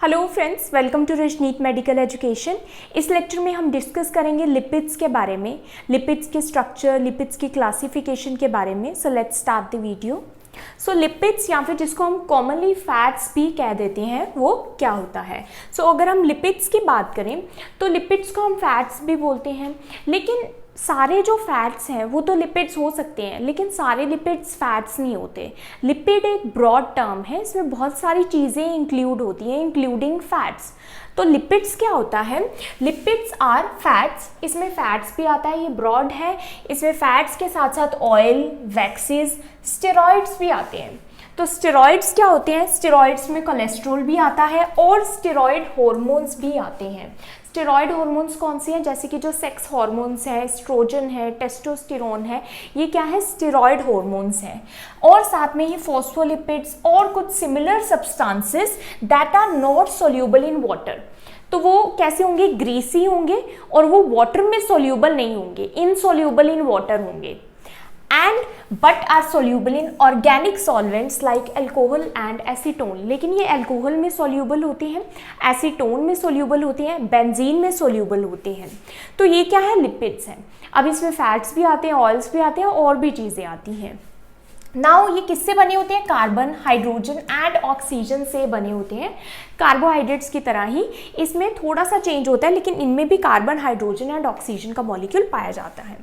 Hello friends, welcome to Rajneet medical education. इस lecture में हम डिस्कस करेंगे लिपिड्स के बारे में, लिपिड्स के स्ट्रक्चर, लिपिड्स की क्लासिफिकेशन के बारे में। So let's start the video. So lipids या फिर जिसको हम कॉमनली फैट्स भी कह देते हैं, वो क्या होता है। सो अगर हम लिपिड्स की बात करें तो लिपिड्स को हम फैट्स भी बोलते हैं, लेकिन सारे जो फैट्स हैं वो तो लिपिड्स हो सकते हैं, लेकिन सारे लिपिड्स फैट्स नहीं होते। लिपिड एक ब्रॉड टर्म है, इसमें बहुत सारी चीज़ें इंक्लूड होती हैं, इंक्लूडिंग फैट्स। तो लिपिड्स क्या होता है? लिपिड्स आर फैट्स, इसमें फैट्स भी आता है, ये ब्रॉड है, इसमें फैट्स के साथ साथ ऑयल, वैक्सीज, स्टेरॉइड्स भी आते हैं। तो स्टेरॉइड्स क्या होते हैं? स्टेरॉइड्स में कोलेस्ट्रॉल भी आता है और स्टेरॉइड हॉर्मोन्स भी आते हैं। स्टेरॉइड हॉर्मोन्स कौन से हैं? जैसे कि जो सेक्स हॉर्मोन्स है, एस्ट्रोजन है, टेस्टोस्टेरोन है, ये क्या है? स्टेरॉइड हॉर्मोन्स हैं। और साथ में ही फॉस्फोलिपिड्स और कुछ similar substances that are not soluble in water. तो वो कैसे होंगे? ग्रीसी होंगे और वो वाटर में सोल्यूबल नहीं होंगे, इनसोल्यूबल इन वाटर होंगे। And but are soluble in organic solvents like alcohol and acetone. लेकिन ये एल्कोहल में सोल्यूबल होते हैं, एसीटोन में सोल्यूबल होते हैं, बेंजीन में सोल्यूबल होते हैं। तो ये क्या है? लिपिड्स हैं। अब इसमें फैट्स भी आते हैं, ऑयल्स भी आते हैं और भी चीज़ें आती हैं। नाउ ये किससे बने होते हैं? कार्बन, हाइड्रोजन एंड ऑक्सीजन से बने होते हैं। कार्बोहाइड्रेट्स की तरह ही इसमें थोड़ा सा चेंज होता है, लेकिन इनमें भी कार्बन, हाइड्रोजन एंड ऑक्सीजन का मॉलिक्यूल पाया जाता है।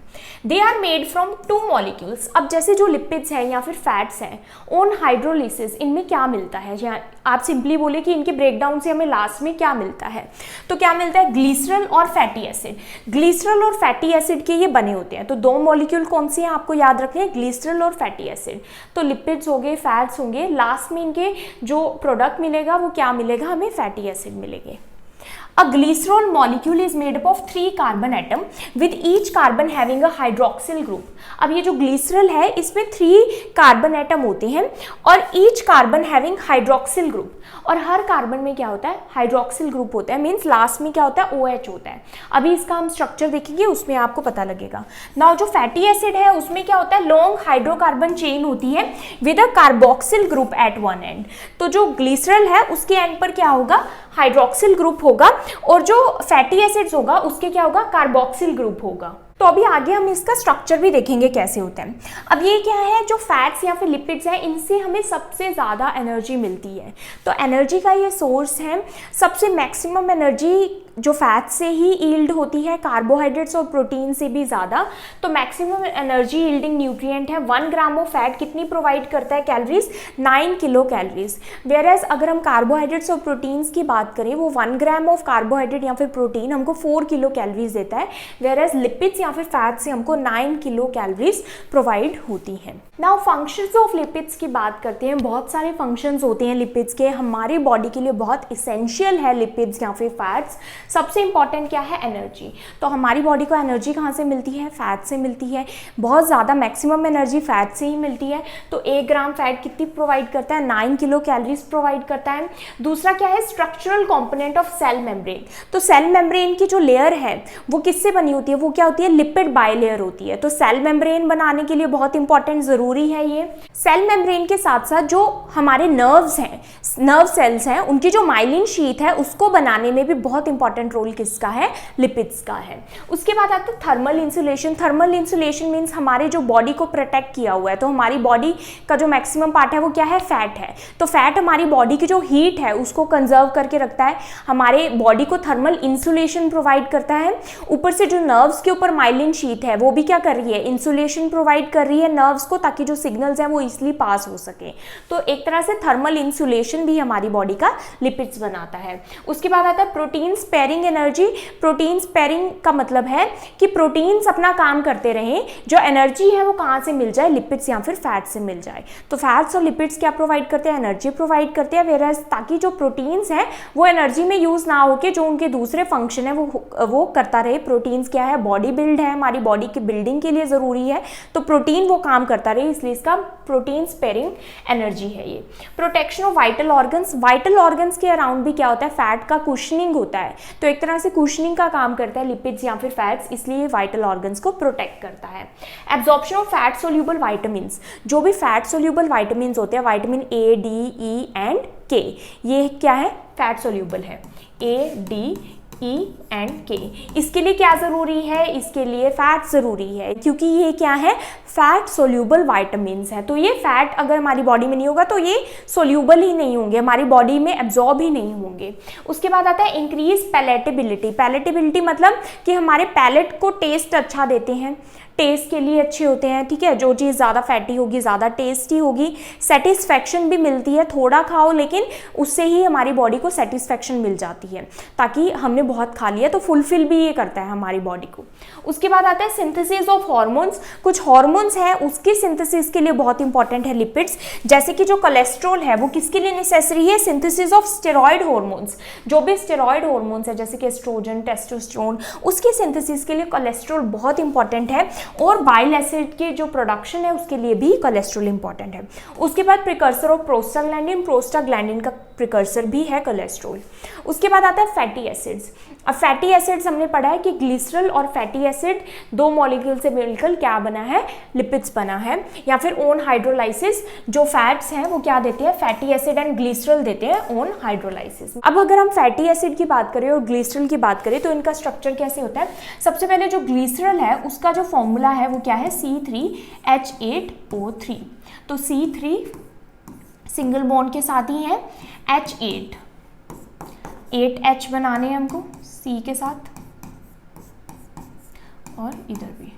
They are made from two molecules. अब जैसे जो लिपिड्स हैं या फिर फैट्स हैं, ऑन हाइड्रोलिसिस इनमें क्या मिलता है? या आप सिंपली बोले कि इनके ब्रेकडाउन से हमें लास्ट में क्या मिलता है, तो क्या मिलता है? ग्लिसरॉल और फैटी एसिड। ग्लिसरॉल और फैटी एसिड के ये बने होते हैं। तो दो मॉलिक्यूल कौन से हैं आपको याद रखने हैं? ग्लिसरॉल और फैटी एसिड। तो लिपिड्स हो गए, फैट्स होंगे, लास्ट में इनके जो प्रोडक्ट मिलेगा वो क्या मिलेगा? हमें फैटी एसिड मिलेंगे। A glycerol molecule is made up of 3 carbon atom with each carbon having a hydroxyl group. अब ये जो ग्लिसरॉल है इसमें 3 कार्बन एटम होते हैं और each carbon having hydroxyl group. और हर कार्बन में क्या होता है? हाइड्रोक्सिल ग्रुप होता है, मीन्स लास्ट में क्या होता है? OH होता है। अभी इसका हम स्ट्रक्चर देखेंगे, उसमें आपको पता लगेगा। नाउ जो फैटी एसिड है उसमें क्या होता है? लॉन्ग हाइड्रोकार्बन चेन होती है with a carboxyl group at one end. तो जो ग्लिसरॉल है उसके एंड पर क्या होगा? हाइड्रोक्सिल ग्रुप होगा और जो फैटी एसिड्स होगा उसके क्या होगा? कार्बोक्सिल ग्रुप होगा। तो अभी आगे हम इसका स्ट्रक्चर भी देखेंगे कैसे होता है। अब ये क्या है? जो फैट्स या फिर लिपिड्स हैं इनसे हमें सबसे ज़्यादा एनर्जी मिलती है। तो एनर्जी का ये सोर्स है। सबसे मैक्सिमम एनर्जी जो फैट से ही यील्ड होती है, कार्बोहाइड्रेट्स और प्रोटीन से भी ज़्यादा। तो मैक्सिमम एनर्जी यील्डिंग न्यूट्रिएंट है 1 ग्राम ऑफ फैट कितनी प्रोवाइड करता है? Calories 9 kilo calories. वेयरएज अगर हम कार्बोहाइड्रेट्स और प्रोटीन्स की बात करें, वो 1 ग्राम ऑफ कार्बोहाइड्रेट या फिर प्रोटीन हमको 4 किलो कैलोरीज देता है। वेयरएज लिपिड्स या फिर फैट से हमको 9 किलो कैलोरीज प्रोवाइड होती हैं। नाउ फंक्शंस ऑफ लिपिड्स की बात करते हैं। बहुत सारे फंक्शंस होते हैं लिपिड्स के, हमारी बॉडी के लिए बहुत इसेंशियल है लिपिड्स या फिर फैट्स। सबसे इंपॉर्टेंट क्या है? एनर्जी। तो हमारी बॉडी को एनर्जी कहाँ से मिलती है? फैट से मिलती है। बहुत ज़्यादा मैक्सिमम एनर्जी फैट से ही मिलती है। तो 1 ग्राम फैट कितनी प्रोवाइड करता है? 9 किलो कैलोरीज प्रोवाइड करता है। दूसरा क्या है? Structural component of cell membrane. तो सेल मेम्ब्रेन की जो लेयर है वो किससे बनी होती है? वो क्या होती है? लिपिड बाइलेयर होती है। तो सेल मेम्ब्रेन बनाने के लिए बहुत इंपॉर्टेंट ज़रूरी है ये। सेल मेम्ब्रेन के साथ साथ जो हमारे नर्व्स हैं, नर्व सेल्स हैं, उनकी जो माइलिन शीट है उसको बनाने में भी बहुत इंपॉर्टेंट रोल किसका है? लिपिड्स का है। उसके बाद आता है thermal insulation. Thermal insulation means हमारे जो बॉडी को प्रोटेक्ट किया हुआ है। तो हमारी बॉडी का जो मैक्सिमम पार्ट है वो क्या है? फैट है। तो फैट हमारी बॉडी की जो हीट है उसको कंजर्व करके रखता है, हमारे बॉडी को थर्मल इंसुलेशन प्रोवाइड करता है। ऊपर से जो नर्व्स के ऊपर माइलिन शीट है वो भी क्या कर रही है? इंसुलेशन प्रोवाइड कर रही है नर्व्स को, ताकि जो सिग्नल्स हैं वो इजीली पास हो सके। तो एक तरह से थर्मल इंसुलेशन भी हमारी बॉडी का लिपिड्स बनाता है। उसके बाद आता है protein sparing energy. Protein sparing का मतलब है कि प्रोटीन्स अपना काम करते रहें, जो एनर्जी है वो कहाँ से मिल जाए? लिपिड्स या फिर फैट से मिल जाए। तो फैट्स और लिपिड्स क्या प्रोवाइड करते हैं? एनर्जी प्रोवाइड करते हैं। वेरएज ताकि जो प्रोटीन्स हैं वो एनर्जी में यूज ना होके जो उनके दूसरे फंक्शन है वो करता रहे। प्रोटीन्स क्या है? बॉडी बिल्ड है, हमारी बॉडी की बिल्डिंग के लिए ज़रूरी है। तो प्रोटीन वो काम करता रहे, इसलिए इसका प्रोटीन स्पेयरिंग एनर्जी है ये। Protection of vital organs. Vital organs के अराउंड भी क्या होता है? फैट का कुशनिंग होता है। तो एक तरह से कुशनिंग का काम करता है लिपिड्स या फिर फैट्स, इसलिए वाइटल ऑर्गन्स को प्रोटेक्ट करता है। Absorption of fat soluble vitamins. जो भी फैट सोल्यूबल वाइटामिन्स होते हैं, vitamin A, D, E and K, ये क्या है? फैट सोल्यूबल है, ए डी ई एंड के। इसके लिए क्या ज़रूरी है, इसके लिए फैट ज़रूरी है, क्योंकि ये क्या है, फैट सोल्यूबल वाइटामिन्स है। तो ये फैट अगर हमारी बॉडी में नहीं होगा तो ये सोल्यूबल ही नहीं होंगे, हमारी बॉडी में एब्जॉर्ब ही नहीं होंगे। उसके बाद आता है इंक्रीज पैलेटेबिलिटी। पैलेटेबिलिटी मतलब कि हमारे पैलेट को टेस्ट अच्छा देते हैं, टेस्ट के लिए अच्छे होते हैं, ठीक है। जो चीज़ ज़्यादा फैटी होगी ज़्यादा टेस्टी होगी, सेटिस्फैक्शन भी मिलती है, थोड़ा खाओ लेकिन उससे ही हमारी बॉडी को सेटिस्फैक्शन मिल जाती है, ताकि हमने बहुत खा लिया तो फुलफिल भी ये करता है हमारी बॉडी को। उसके बाद आता है सिंथेसिस ऑफ हार्मोन्स। कुछ हार्मोन्स हैं उसकी सिंथेसिस के लिए बहुत इंपॉर्टेंट है लिपिड्स, जैसे कि जो कोलेस्ट्रॉल है वो किसके लिए नेसेसरी है, सिंथेसिस ऑफ स्टेरॉइड हार्मोन्स। जो भी स्टेरॉइड हार्मोन्स है जैसे कि एस्ट्रोजन, टेस्टोस्टेरोन, उसकी सिंथेसिस के लिए कोलेस्ट्रॉल बहुत इंपॉर्टेंट है, और बाइल एसिड की जो प्रोडक्शन है उसके लिए भी कोलेस्ट्रॉल इंपॉर्टेंट है। उसके बाद प्रिकर्सर ऑफ प्रोस्टाग्लैंडिन, प्रोस्टाग्लैंडिन का प्रिकर्सर भी है कोलेस्ट्रॉल। उसके बाद आता है फैटी एसिड्स। अब फैटी एसिड्स हमने पढ़ा है कि ग्लिसरॉल और फैटी एसिड दो मॉलिक्यूल से मिलकर क्या बना है, लिपिड्स बना है, या फिर ऑन हाइड्रोलाइसिस जो फैट्स हैं वो क्या देते हैं, फैटी एसिड एंड ग्लिसरॉल देते हैं ऑन हाइड्रोलाइसिस। अब अगर हम फैटी एसिड की बात करें और ग्लिसरॉल की बात करें तो इनका स्ट्रक्चर कैसे होता है। सबसे पहले जो ग्लिसरॉल है उसका जो फॉर्मूला है वो क्या है, C3H8O3। तो C3 सिंगल बॉन्ड के साथ ही है, H8 8H बनाने हैं हमको C के साथ, और इधर भी।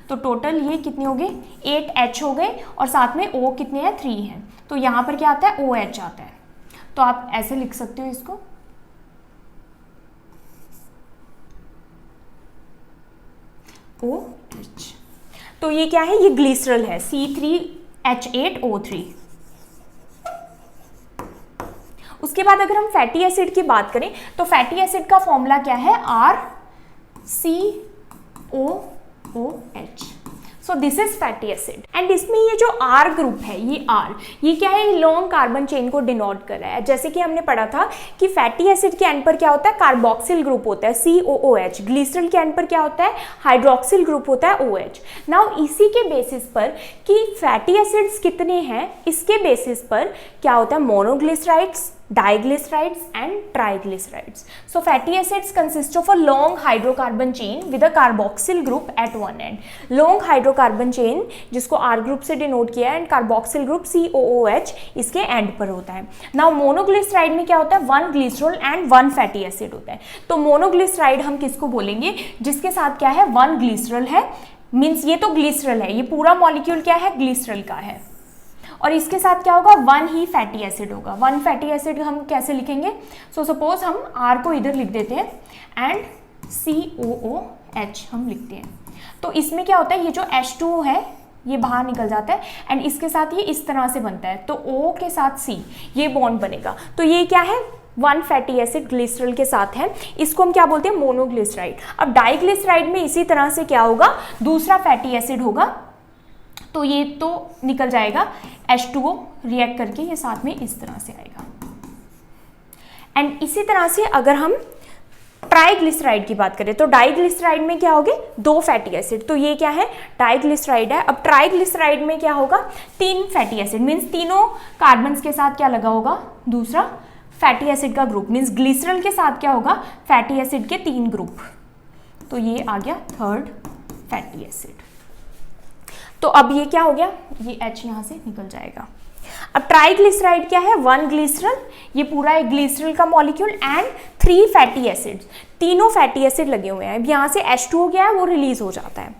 तो टोटल ये कितने हो गए, 8H हो गए, और साथ में O कितने हैं, 3 हैं। तो यहाँ पर क्या आता है, OH आता है। तो आप ऐसे लिख सकते हो इसको, OH। तो ये क्या है, ये ग्लिसरॉल है, C3H8O3। उसके बाद अगर हम फैटी एसिड की बात करें तो फैटी एसिड का फॉर्मूला क्या है, RCOOH। So this is fatty acid. And इसमें ये जो R ग्रुप है, ये R, ये क्या है, लॉन्ग कार्बन चेन को डिनोट कर रहा है। जैसे कि हमने पढ़ा था कि फैटी एसिड के एंड पर क्या होता है, कार्बोक्सिल ग्रुप होता है COOH। ग्लिसरॉल के एंड पर क्या होता है, हाइड्रोक्सिल ग्रुप होता है OH। नाउ इसी के बेसिस पर कि फैटी एसिड्स कितने हैं, इसके बेसिस पर क्या होता है, monoglycerides, diglycerides and triglycerides. So fatty acids consist of a long hydrocarbon chain with a carboxyl group at one end. Long hydrocarbon chain जिसको R group से डिनोट किया है, एंड कार्बोक्सिल ग्रुप COOH इसके and पर होता है। Now monoglyceride में क्या होता है, 1 ग्लिसरॉल एंड 1 फैटी एसिड होता है। तो मोनोग्लिसराइड हम किसको बोलेंगे, जिसके साथ क्या है, 1 ग्लिसरॉल है, मीन्स ये तो ग्लिसरॉल है, ये पूरा मॉलिक्यूल क्या है, ग्लिसरॉल का है, और इसके साथ क्या होगा, 1 ही फैटी एसिड होगा। 1 फैटी एसिड हम कैसे लिखेंगे, सो सपोज हम R को इधर लिख देते हैं एंड COOH हम लिखते हैं। तो इसमें क्या होता है, ये जो H2O है ये बाहर निकल जाता है, एंड इसके साथ ये इस तरह से बनता है, तो O के साथ C ये बॉन्ड बनेगा। तो ये क्या है, 1 फैटी एसिड ग्लिसरॉल के साथ है, इसको हम क्या बोलते हैं, मोनोग्लिसराइड। अब डाइग्लिसराइड में इसी तरह से क्या होगा, दूसरा फैटी एसिड होगा, तो ये तो निकल जाएगा, H2O रिएक्ट करके ये साथ में इस तरह से आएगा। एंड इसी तरह से अगर हम ट्राइग्लिसराइड की बात करें तो डाइग्लिसराइड में क्या होगे, 2 फैटी एसिड। तो ये क्या है, डाइग्लिसराइड है। अब ट्राइग्लिसराइड में क्या होगा, 3 फैटी एसिड, मीन्स तीनों कार्बन्स के साथ क्या लगा होगा, दूसरा फैटी एसिड का ग्रुप, मीन्स ग्लिसरॉल के साथ क्या होगा, फैटी एसिड के 3 ग्रुप। तो ये आ गया 3rd फैटी एसिड। तो अब ये क्या हो गया, ये H यहाँ से निकल जाएगा। अब ट्राइग्लिसराइड क्या है, 1 ग्लिसरॉल, ये पूरा एक ग्लिसरॉल का मॉलिक्यूल एंड 3 फैटी एसिड्स, तीनों फैटी एसिड लगे हुए हैं। अब यहाँ से H2O गया है, वो रिलीज हो जाता है।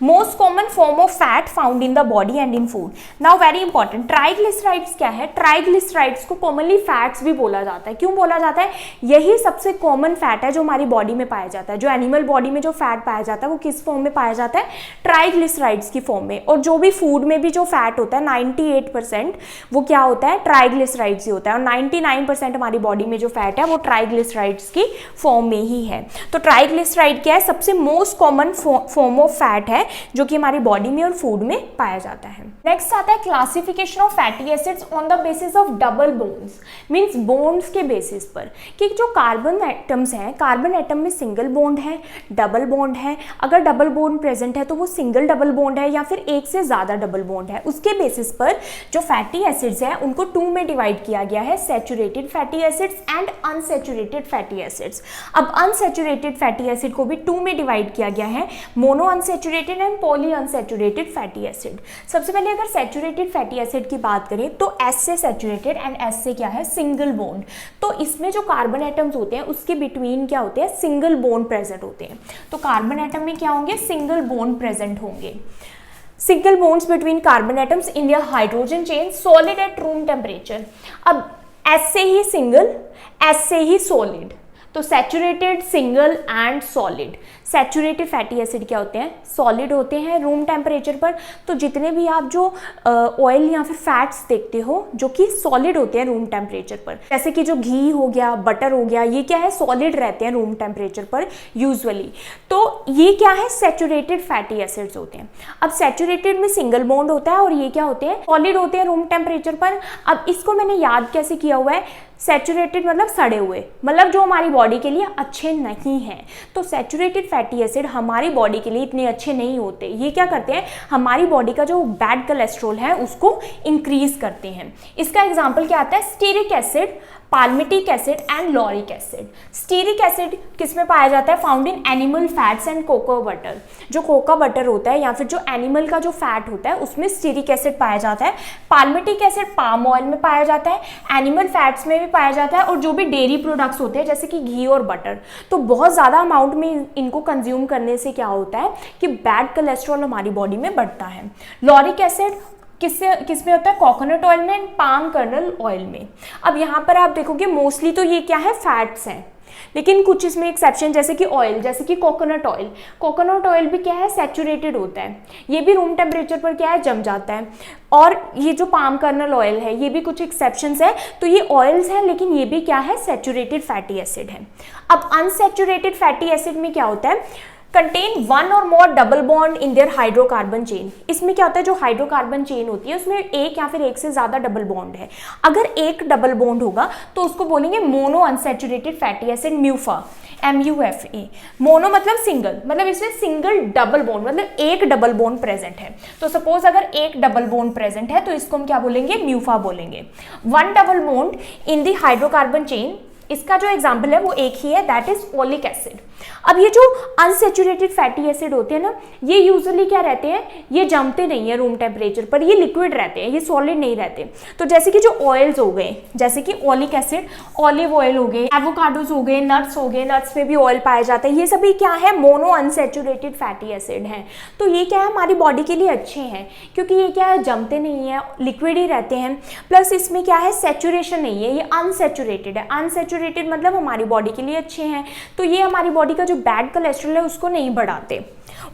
Most common form of fat found in the body and in food. Now very important, triglycerides क्या है, ट्राइग्लिसराइड्स को कॉमनली फैट्स भी बोला जाता है। क्यों बोला जाता है, यही सबसे कॉमन फैट है जो हमारी बॉडी में पाया जाता है। जो एनिमल बॉडी में जो फैट पाया जाता है वो किस फॉर्म में पाया जाता है, ट्राइग्लिसराइड्स की फॉर्म में। और जो भी फूड में भी जो फैट होता है 98% वो क्या होता है, ट्राइग्लिसराइड्स ही होता है, और 99% हमारी बॉडी में जो फैट है वो ट्राइग्लिसराइड्स की फॉर्म में ही है। तो ट्राइग्लिसराइड क्या है, सबसे most common form of fat है है जो कि हमारी बॉडी में और फूड में पाया जाता है। नेक्स्ट आता है classification of fatty acids on the basis of double bonds, means bonds के बेसिस पर कि जो कार्बन एटम्स हैं, कार्बन एटम में सिंगल बॉन्ड है, डबल बॉन्ड है, अगर डबल बॉन्ड प्रेजेंट है तो वो सिंगल डबल बॉन्ड है या फिर एक से ज़्यादा डबल बॉन्ड है, उसके बेसिस पर जो फैटी एसिड्स हैं उनको टू में डिवाइड किया गया है, saturated fatty acids and unsaturated fatty acids. अब अनसैचुरेटेड फैटी एसिड को भी टू में डिवाइड किया गया है, mono unsaturated and poly unsaturated fatty acid. सबसे पहले अगर सैचुरेटेड फैटी एसिड की बात करें तो S से सैचुरेटेड एंड S से क्या है, सिंगल बॉन्ड। तो इसमें जो कार्बन एटम्स होते हैं उसके बिटवीन क्या होते हैं, सिंगल बॉन्ड प्रेजेंट होते हैं। तो कार्बन एटम में क्या होंगे, सिंगल बॉन्ड प्रेजेंट होंगे। Single bonds between carbon atoms in their hydrogen chain solid at room temperature. अब S से ही सिंगल, S से ही सॉलिड, तो saturated, single and solid. Saturated fatty acid क्या होते हैं, सॉलिड होते हैं रूम टेम्परेचर पर। तो जितने भी आप जो ऑयल या फिर फैट्स देखते हो जो कि सॉलिड होते हैं रूम टेम्परेचर पर, जैसे कि जो घी हो गया, बटर हो गया, ये क्या है, सॉलिड रहते हैं रूम टेम्परेचर पर यूजुअली। तो ये क्या है, सैचुरेटेड फैटी एसिड्स होते हैं। अब सैचुरेटेड में सिंगल बॉन्ड होता है और ये क्या होते हैं, सॉलिड होते हैं रूम टेम्परेचर पर। अब इसको मैंने याद कैसे किया हुआ है, सैचुरेटेड मतलब सड़े हुए, मतलब जो हमारी बॉडी के लिए अच्छे नहीं हैं। तो सैचुरेटेड फैटी एसिड हमारी बॉडी के लिए इतने अच्छे नहीं होते। ये क्या करते हैं, हमारी बॉडी का जो बैड कोलेस्ट्रॉल है उसको इंक्रीज करते हैं। इसका एग्जांपल क्या आता है, stearic acid, palmitic acid and lauric acid. Stearic acid किस में पाया जाता है, found in animal fats and cocoa butter. जो कोका बटर होता है या फिर जो एनिमल का जो फैट होता है उसमें स्टीरिक एसिड पाया जाता है। पाल्मिटिक एसिड पाम ऑयल में पाया जाता है, एनिमल फैट्स में भी पाया जाता है, और जो भी डेयरी प्रोडक्ट्स होते हैं जैसे कि घी और बटर। तो बहुत ज़्यादा अमाउंट में इनको कंज्यूम करने से क्या होता है कि बैड कोलेस्ट्रॉल हमारी बॉडी में बढ़ता है। लॉरिक एसिड किस में होता है, कोकोनट ऑयल में एंड पाम कर्नल ऑयल में। अब यहाँ पर आप देखोगे मोस्टली तो ये क्या है, फैट्स हैं, लेकिन कुछ इसमें एक्सेप्शन जैसे कि ऑयल, जैसे कि कोकोनट ऑयल। कोकोनट ऑयल भी क्या है, सैचुरेटेड होता है, ये भी रूम टेम्परेचर पर क्या है, जम जाता है। और ये जो पाम कर्नल ऑयल है ये भी कुछ एक्सेप्शंस है। तो ये ऑयल्स हैं लेकिन ये भी क्या है, सैचुरेटेड फैटी एसिड है। अब अनसैचुरेटेड फैटी एसिड में क्या होता है, कंटेन वन और more double bond in their hydrocarbon chain. इसमें क्या होता है, जो हाइड्रोकार्बन चेन होती है उसमें एक या फिर एक से ज़्यादा डबल बॉन्ड है। अगर एक डबल बॉन्ड होगा तो उसको बोलेंगे mono unsaturated fatty acid, MUFA, MUFA। Mono मतलब सिंगल, मतलब इसमें सिंगल डबल बॉन्ड, मतलब एक डबल बॉन्ड प्रेजेंट है। तो सपोज अगर एक डबल बॉन्ड प्रेजेंट है तो इसको हम क्या बोलेंगे, म्यूफा बोलेंगे। One double bond in the hydrocarbon chain, इसका जो एग्जाम्पल है वो एक ही है, दैट इज ओलिक एसिड। अब ये जो अनसैचुरेटेड फैटी एसिड होते हैं ना, ये यूजुअली क्या रहते हैं, ये जमते नहीं है रूम टेम्परेचर पर, ये लिक्विड रहते हैं, ये सॉलिड नहीं रहते। तो जैसे कि जो ऑयल्स हो गए, जैसे कि ओलिक एसिड, ऑलिव ऑयल हो गए, एवोकाडोज हो गए, नट्स हो गए, नट्स में भी ऑयल पाया जाता है, ये सभी क्या है, मोनो अनसैचुरेटेड फैटी एसिड हैं। तो ये क्या है, हमारी बॉडी के लिए अच्छे हैं क्योंकि ये क्या है, जमते नहीं है, लिक्विड ही रहते हैं, प्लस इसमें क्या है, सैचुरेशन नहीं है, ये अनसैचुरेटेड है। अनसैचुरेटेड मतलब हमारी बॉडी के लिए अच्छे हैं, तो ये हमारी बॉडी का जो बैड कोलेस्ट्रॉल है उसको नहीं बढ़ाते।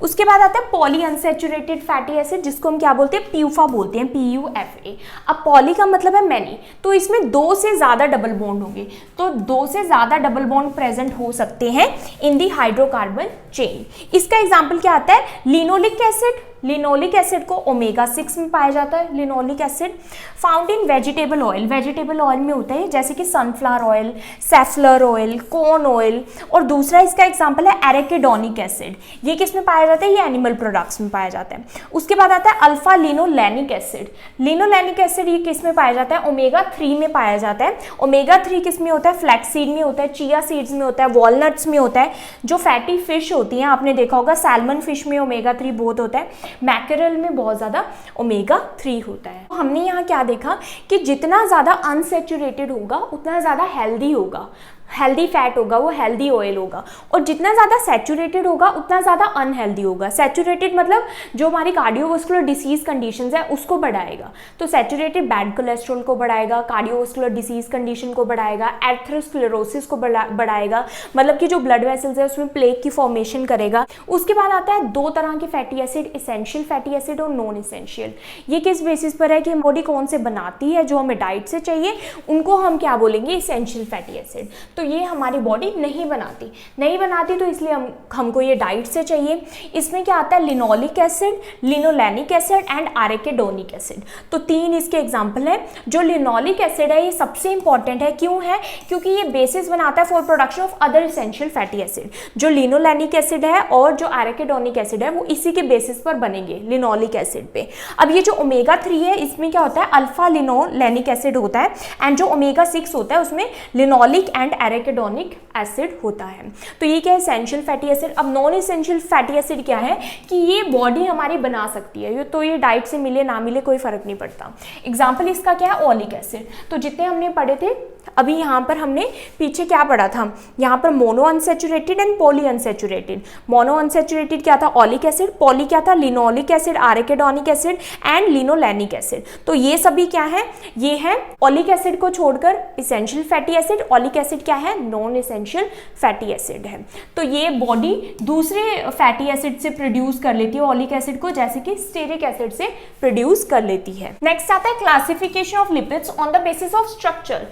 उसके बाद आता है पॉली अनसैचुरेटेड फैटी एसिड, जिसको हम क्या बोलते हैं, PUFA बोलते हैं, PUFA। अब पॉली का मतलब है मैनी, तो इसमें दो से ज़्यादा डबल बॉन्ड होंगे, तो दो से ज़्यादा डबल बॉन्ड प्रेजेंट हो सकते हैं इन दी हाइड्रोकार्बन चेन। इसका एग्जाम्पल क्या आता है, लिनोलिक एसिड। लिनोलिक एसिड को ओमेगा 6 में पाया जाता है। Linoleic acid found in vegetable oil, vegetable oil में होता है जैसे कि sunflower oil, safflower oil, corn oil. और दूसरा इसका एग्जाम्पल है एरेकिडोनिक एसिड, ये किस में पाया जाता है, ये एनिमल प्रोडक्ट्स में पाया जाता है। उसके बाद आता है alpha linolenic acid. Linolenic acid ये किस में पाया जाता है, ओमेगा 3 में पाया जाता है। ओमेगा 3 किस में होता है, फ्लैक्सीड में होता है, चिया सीड्स में होता है, वॉलनट्स में होता है। जो फैटी फिश होती हैं, आपने देखा होगा सैल्मन फिश में ओमेगा 3 बहुत होता है, मैकेरल में बहुत ज़्यादा ओमेगा 3 होता है। तो हमने यहाँ क्या देखा कि जितना ज़्यादा अनसैचुरेटेड होगा उतना ज़्यादा हेल्दी होगा, हेल्दी फैट होगा, वो हेल्दी ऑयल होगा, और जितना ज़्यादा सैचुरेटेड होगा उतना ज़्यादा अनहेल्दी होगा। सैचुरेटेड मतलब जो हमारी कार्डियोवास्कुलर डिसीज़ कंडीशंस है उसको बढ़ाएगा, तो सैचुरेटेड बैड कोलेस्ट्रॉल को बढ़ाएगा, कार्डियोवास्कुलर डिसीज़ कंडीशन को बढ़ाएगा, एथेरोस्क्लेरोसिस को बढ़ाएगा, मतलब कि जो ब्लड वेसल्स है उसमें प्लेक की फॉर्मेशन करेगा। उसके बाद आता है दो तरह के fatty acid, essential fatty acid और नॉन इसेंशियल। ये किस बेसिस पर है कि बॉडी कौन से बनाती है, जो हमें डाइट से चाहिए, उनको हम क्या बोलेंगे, इसेंशियल फैटी एसिड। तो ये हमारी बॉडी नहीं बनाती, तो इसलिए हमको ये डाइट से चाहिए। इसमें क्या आता है, linoleic acid, linolenic acid and arachidonic acid. तो 3 इसके एग्जाम्पल हैं। जो लिनोलिक एसिड है ये सबसे इंपॉर्टेंट है, क्यों है, क्योंकि ये बेसिस बनाता है for production of other essential fatty acid. जो लिनोलेनिक एसिड है और जो आरेकिडोनिक एसिड है वो इसी के बेसिस पर बनेंगे, लिनोलिक एसिड पे। अब ये जो ओमेगा 3 है इसमें क्या होता है, अल्फा लिनोलेनिक एसिड होता है, एंड जो ओमेगा 6 होता है उसमें लिनोलिक एंड आरेकिडोनिक एसिड होता है। तो ये क्या है, एसेंशियल फैटी एसिड। अब नॉन एसेंशियल फैटी एसिड क्या है कि ये बॉडी हमारी बना सकती है, तो ये डाइट से मिले ना मिले कोई फर्क नहीं पड़ता। एग्जाम्पल इसका क्या है, ओलिक एसिड। तो जितने हमने पढ़े थे अभी यहाँ पर हमने पीछे क्या पढ़ा था, यहाँ पर mono unsaturated and poly unsaturated. Mono unsaturated क्या था, ओलिक एसिड, पॉली क्या था, linoleic acid, arachidonic acid and linolenic acid. तो ये सभी क्या है, ये है ओलिक एसिड को छोड़कर essential fatty acid, oleic acid क्या है, नॉन एसेंशियल फैटी एसिड है। तो ये बॉडी दूसरे फैटी एसिड से प्रोड्यूस कर लेती है ओलिक एसिड को, जैसे कि स्टेरिक एसिड से प्रोड्यूस कर लेती है। नेक्स्ट आता है classification of lipids on the basis of structure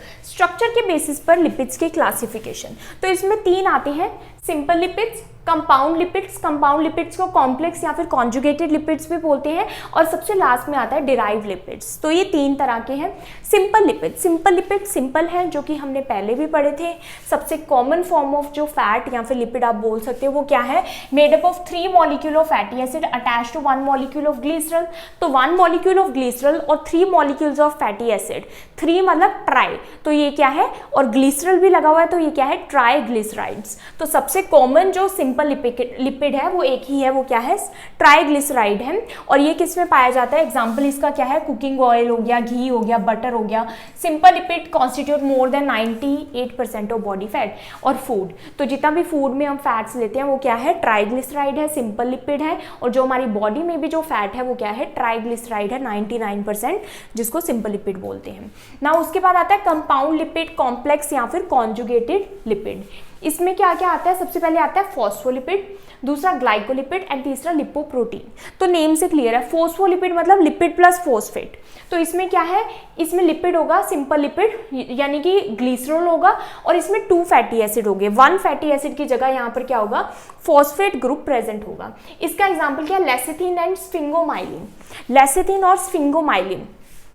के बेसिस पर लिपिड्स की क्लासिफिकेशन। तो इसमें 3 आते हैं, सिंपल लिपिड्स, कंपाउंड लिपिड्स को कॉम्प्लेक्स या फिर कॉन्जुगेटेड लिपिड्स भी बोलते हैं, और सबसे लास्ट में आता है डिराइव्ड लिपिड्स। तो ये 3 तरह के हैं। सिंपल लिपिड सिंपल है, जो कि हमने पहले भी पढ़े थे। सबसे कॉमन फॉर्म ऑफ जो फैट या फिर लिपिड आप बोल सकते हो वो क्या है, made up of 3 molecule of fatty acid attach to 1 molecule of glycerol. तो 1 मॉलिक्यूल ऑफ ग्लिसरॉल और 3 मॉलिक्यूल्स ऑफ फैटी एसिड, 3 मतलब ट्राई, तो ये क्या है, और ग्लिसरॉल भी लगा हुआ है तो ये क्या है, ट्राइग्लिसराइड्स। तो सबसे कॉमन जो सिंपल लिपिड है वो एक ही है, वो क्या है, ट्राइग्लिसराइड है। और ये किस में पाया जाता है, एग्जांपल इसका क्या है, कुकिंग ऑयल हो गया, घी हो गया, बटर हो गया। Simple lipid constitute more than 98% of body fat. और फूड, तो जितना भी फूड में हम फैट्स लेते हैं वो क्या है, ट्राइग्लिसराइड है, सिंपल लिपिड है। और जो हमारी बॉडी में भी जो फैट है वो क्या है, ट्राइग्लिसराइड है, 99%, जिसको सिंपल लिपिड बोलते हैं ना। उसके बाद आता है कंपाउंड लिपिड, कॉम्प्लेक्स या फिर कॉन्जुगेटेड लिपिड। इसमें क्या क्या आता है, सबसे पहले आता है फॉस्फोलिपिड, दूसरा ग्लाइकोलिपिड एंड तीसरा लिपोप्रोटीन। तो नेम से क्लियर है, फॉस्फोलिपिड मतलब लिपिड प्लस फॉस्फेट। तो इसमें क्या है, इसमें लिपिड होगा सिंपल लिपिड यानी कि ग्लिसरॉल होगा, और इसमें 2 फैटी एसिड होंगे। 1 फैटी एसिड की जगह यहाँ पर क्या होगा, फॉस्फेट ग्रुप प्रेजेंट होगा। इसका एग्जाम्पल क्या है, लेसिथिन एंड स्फिंगोमाइलिन। लेसिथिन और स्फिंगोमाइलिन,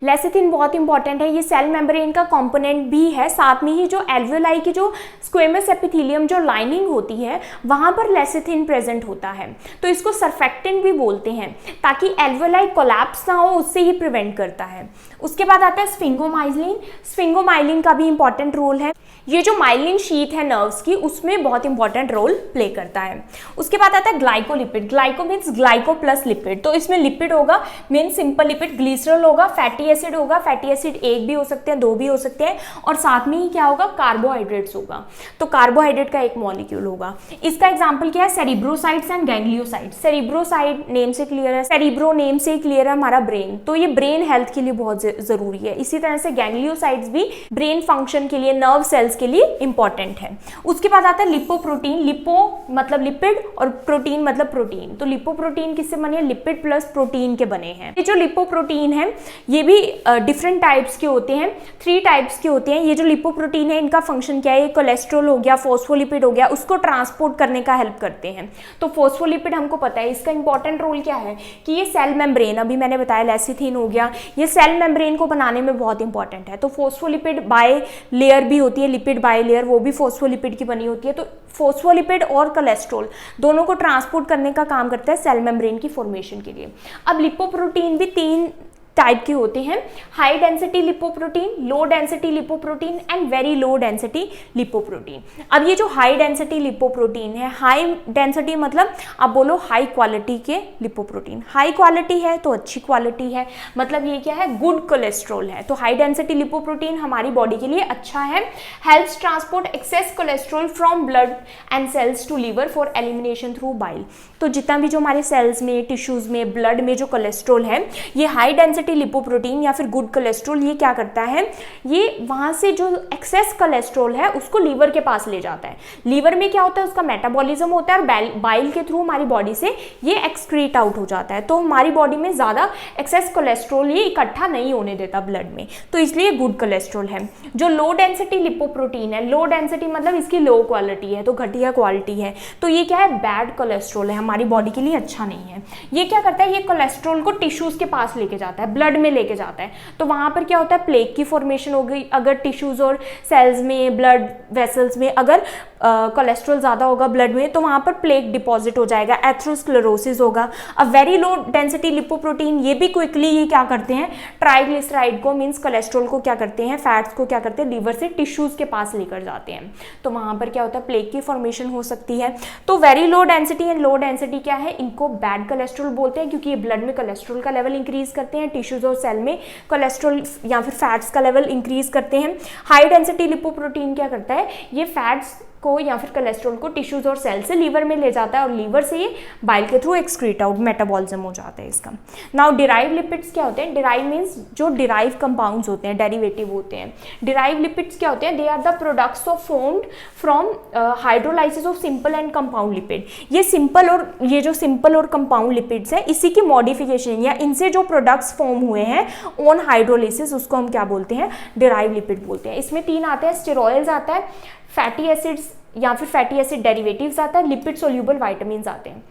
लेसिथिन बहुत इंपॉर्टेंट है, ये सेल मेम्ब्रेन का कंपोनेंट भी है। साथ में ही जो एल्वेओलाई की जो स्क्वेमस एपिथेलियम जो लाइनिंग होती है वहाँ पर लेसिथिन प्रेजेंट होता है। तो इसको सर्फेक्टेंट भी बोलते हैं, ताकि एल्वेओलाई कोलैप्स ना हो, उससे ही प्रिवेंट करता है। उसके बाद आता है स्फिंगोमाइलिन। स्फिंगोमाइलिन का भी इंपॉर्टेंट रोल है, ये जो माइलिन शीट है नर्व्स की उसमें बहुत इंपॉर्टेंट रोल प्ले करता है। उसके बाद आता है glycolipid. Glyco means glyco plus lipid, तो इसमें लिपिड होगा, मेन सिंपल लिपिड, ग्लिसरॉल होगा, फैटी एसिड होगा, फैटी एसिड 1 भी हो सकते हैं, 2 भी हो सकते हैं, और साथ में ही क्या होगा, कार्बोहाइड्रेट्स होगा। तो कार्बोहाइड्रेट का एक मॉलिक्यूल होगा। इसका एग्जाम्पल क्या है, सेरिब्रोसाइट्स एंड गैंग्लियोसाइट्स। सेरिब्रोसाइड नेम से क्लियर है, सेरिब्रो नेम से क्लियर है हमारा ब्रेन, तो ये ब्रेन हेल्थ के लिए बहुत जरूरी है। इसी तरह से गैंग्लियोसाइट्स भी ब्रेन फंक्शन के लिए, नर्व सेल्स के लिए इंपॉर्टेंट है। उसके बाद आता है लिपोप्रोटीन। लिपो मतलब लिपिड और प्रोटीन मतलब प्रोटीन। तो लिपोप्रोटीन किससे बने हैं, लिपिड प्लस प्रोटीन के बने हैं। ये जो लिपोप्रोटीन है ये भी डिफरेंट टाइप्स के होते हैं, 3 टाइप्स के होते हैं। ये जो लिपोप्रोटीन है इनका फंक्शन क्या है, ये कोलेस्ट्रॉल हो गया, फॉस्फोलिपिड हो गया, उसको ट्रांसपोर्ट करने का हेल्प करते हैं। तो फॉस्फोलिपिड हमको पता है, इसका इंपॉर्टेंट रोल क्या है कि ये सेल मेम्ब्रेन, अभी मैंने बताया लेसिथिन हो गया, ये सेल मेम्ब्रेन को बनाने में बहुत इंपॉर्टेंट है। तो फॉस्फोलिपिड बाय लेयर भी होती है, लिपिड बाय लेयर, वो भी फॉस्फोलिपिड की बनी होती है। तो फॉस्फोलिपिड और कोलेस्ट्रॉल दोनों को ट्रांसपोर्ट करने का काम करता है सेल मेम्ब्रेन की फॉर्मेशन के लिए। अब लिपोप्रोटीन भी 3 टाइप के होते हैं, high density lipoprotein, low density lipoprotein and very low density lipoprotein. अब ये जो हाई डेंसिटी लिपोप्रोटीन है, हाई डेंसिटी मतलब आप बोलो हाई क्वालिटी के लिपोप्रोटीन, हाई क्वालिटी है तो अच्छी क्वालिटी है, मतलब ये क्या है, गुड कोलेस्ट्रॉल है। तो हाई डेंसिटी लिपोप्रोटीन हमारी बॉडी के लिए अच्छा है, helps transport excess cholesterol from blood and cells to liver for elimination through bile. तो जितना भी जो हमारे सेल्स में, टिश्यूज में, ब्लड में जो कोलेस्ट्रॉल है, ये हाई डेंसिटी डेंसिटी लिपोप्रोटीन या फिर गुड कोलेस्ट्रॉल ये क्या करता है, ये वहाँ से जो एक्सेस कोलेस्ट्रॉल है उसको लीवर के पास ले जाता है। लीवर में क्या होता है, उसका मेटाबॉलिज्म होता है और बाइल के थ्रू हमारी बॉडी से ये एक्सक्रीट आउट हो जाता है। तो हमारी बॉडी में ज़्यादा एक्सेस कोलेस्ट्रॉल ये इकट्ठा नहीं होने देता ब्लड में, तो इसलिए गुड कोलेस्ट्रॉल है। जो लो डेंसिटी लिपोप्रोटीन है, लो डेंसिटी मतलब इसकी लो क्वालिटी है, तो घटिया क्वालिटी है, तो ये क्या है, बैड कोलेस्ट्रॉल है, हमारी बॉडी के लिए अच्छा नहीं है। ये क्या करता है, ये कोलेस्ट्रॉल को टिश्यूज़ के पास लेके जाता है, ब्लड में लेके जाता है। तो वहाँ पर क्या होता है, प्लेक की फॉर्मेशन हो गई। अगर टिश्यूज़ और सेल्स में, ब्लड वेसल्स में अगर कोलेस्ट्रॉल ज़्यादा होगा ब्लड में, तो वहाँ पर प्लेक डिपॉजिट हो जाएगा, एथेरोस्क्लेरोसिस होगा। अब वेरी लो डेंसिटी लिपोप्रोटीन ये भी क्विकली ये क्या करते हैं, ट्राइग्लिसराइड को मीन्स कोलेस्ट्रॉल को क्या करते हैं, फैट्स को क्या करते हैं, लीवर से टिश्यूज़ के पास लेकर जाते हैं। तो वहाँ पर क्या होता है, प्लेक की फॉर्मेशन हो सकती है। तो very low density and low density क्या है, इनको बैड कोलेस्ट्रॉल बोलते हैं, क्योंकि ये ब्लड में कोलेस्ट्रॉल का लेवल इंक्रीज करते हैं, टिश्यूज़ और सेल में कोलेस्ट्रॉल या फिर फैट्स का लेवल इंक्रीज करते हैं। हाई डेंसिटी लिपोप्रोटीन क्या करता है, ये फैट्स को या फिर कोलेस्ट्रॉल को टिश्यूज और सेल से लीवर में ले जाता है और लीवर से ये बाइल के थ्रू एक्सक्रीट आउट, मेटाबॉलिज्म हो जाता है इसका। नाउ डिराइव लिपिड्स क्या होते हैं, डिराइव मीन्स जो डिराइव कंपाउंड्स होते हैं, डेरिवेटिव होते हैं। डिराइव लिपिड्स क्या होते हैं, they are the products of formed from hydrolysis of simple and compound lipid. ये जो सिंपल और कंपाउंड लिपिड्स है, इसी की मॉडिफिकेशन या इनसे जो प्रोडक्ट्स फॉर्म हुए हैं ऑन हाइड्रोलाइसिस, उसको हम क्या बोलते हैं, डिराइव लिपिड बोलते हैं। इसमें 3 आते हैं, स्टेरॉयल्स आता है, फैटी एसिड्स या फिर फैटी एसिड डेरिवेटिव्स आता है, लिपिड सोल्यूबल वाइटामिन्स आते हैं।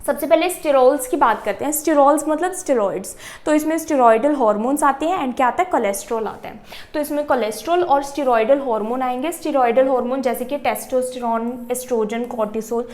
सबसे पहले स्टेरॉल्स की बात करते हैं। स्टेरॉल्स मतलब स्टेरॉइड्स, तो इसमें स्टेरॉइडल हार्मोन्स आते हैं एंड क्या आता है, कोलेस्ट्रॉल आता है। तो इसमें कोलेस्ट्रॉल और स्टेरॉइडल हार्मोन आएंगे। स्टेरॉइडल हार्मोन जैसे कि टेस्टोस्टेरोन, एस्ट्रोजन, कॉर्टिसोल,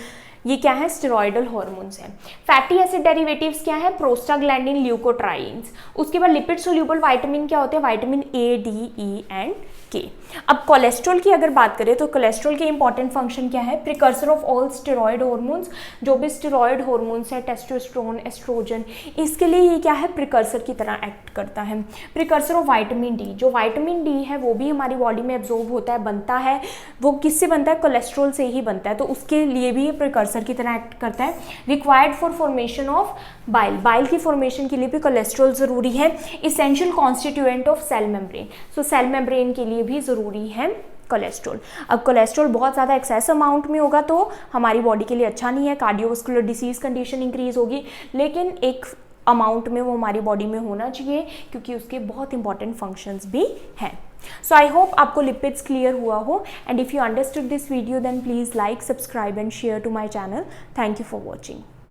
ये क्या है, स्टेरॉइडल हार्मोन्स हैं। फैटी एसिड डेरिवेटिव्स क्या है, प्रोस्टाग्लैंडिन, ल्यूकोट्राइन्स। उसके बाद लिपिड सोल्यूबल विटामिन क्या होते हैं, vitamin A, D, E and के। अब कोलेस्ट्रॉल की अगर बात करें तो कोलेस्ट्रॉल के इंपॉर्टेंट फंक्शन क्या है, precursor of all steroid hormones. जो भी स्टेरॉइड हार्मोन्स है, टेस्टोस्टेरोन, एस्ट्रोजन, इसके लिए ये क्या है, प्रिकर्सर की तरह एक्ट करता है। प्रिकर्सर ऑफ विटामिन डी, जो विटामिन डी है वो भी हमारी बॉडी में एब्जॉर्ब होता है, बनता है, वो किससे बनता है, कोलेस्ट्रॉल से ही बनता है, तो उसके लिए भी ये प्रिकर्सर की तरह एक्ट करता है। Required for formation of bile, bile की फॉर्मेशन के लिए भी कोलेस्ट्रॉल जरूरी है। Essential constituent of cell membrane, so cell membrane के लिए भी ज़रूरी है कोलेस्ट्रॉल। अब कोलेस्ट्रॉल बहुत ज़्यादा एक्सेस अमाउंट में होगा तो हमारी बॉडी के लिए अच्छा नहीं है, कार्डियोवास्कुलर डिसीज़ कंडीशन इंक्रीज होगी, लेकिन एक अमाउंट में वो हमारी बॉडी में होना चाहिए क्योंकि उसके बहुत इंपॉर्टेंट फंक्शंस भी हैं। सो आई होप आपको लिपिड्स क्लियर हुआ हो, and if you understood this video then please like, subscribe and share to my channel. Thank you for watching.